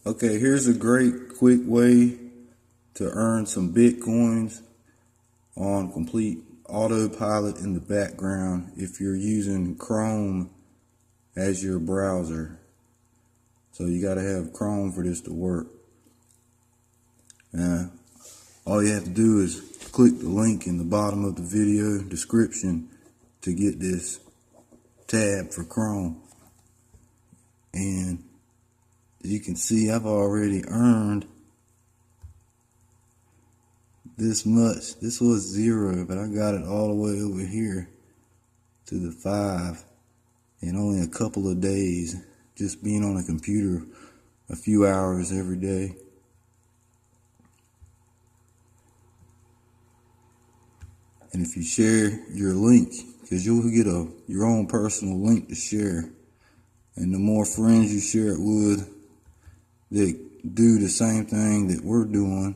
Okay, here's a great quick way to earn some Bitcoins on complete autopilot in the background if you're using Chrome as your browser. So you got to have Chrome for this to work. All you have to do is click the link in the bottom of the video description to get this tab for Chrome. And as you can see, I've already earned this much. This was 0, but I got it all the way over here to the 5 in only a couple of days, just being on a computer a few hours every day. And if you share your link, because you'll get your own personal link to share, and the more friends you share it with that do the same thing that we're doing,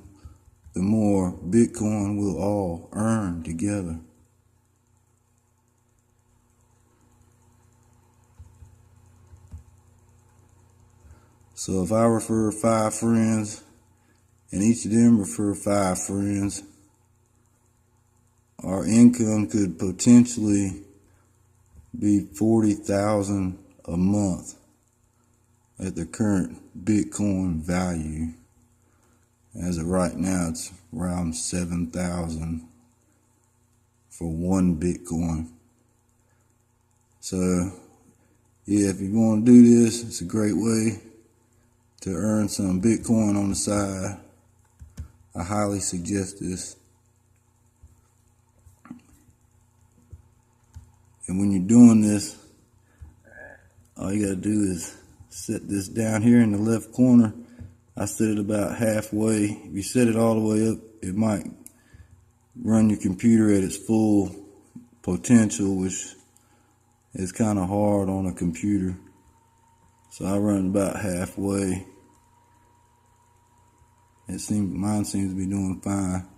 the more Bitcoin we'll all earn together. So if I refer 5 friends and each of them refer 5 friends, our income could potentially be $40,000 a month at the current Bitcoin value. As of right now, it's around $7,000 for 1 Bitcoin. So yeah, if you want to do this, it's a great way to earn some Bitcoin on the side. I highly suggest this. And when you're doing this, all you gotta do is set this down here in the left corner. I set it about halfway. If you set it all the way up, it might run your computer at its full potential, which is kind of hard on a computer. So I run it about halfway. Mine seems to be doing fine.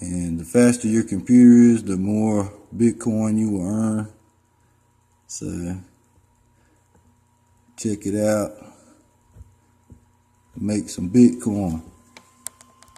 And the faster your computer is, the more Bitcoin you will earn. So check it out. Make some Bitcoin.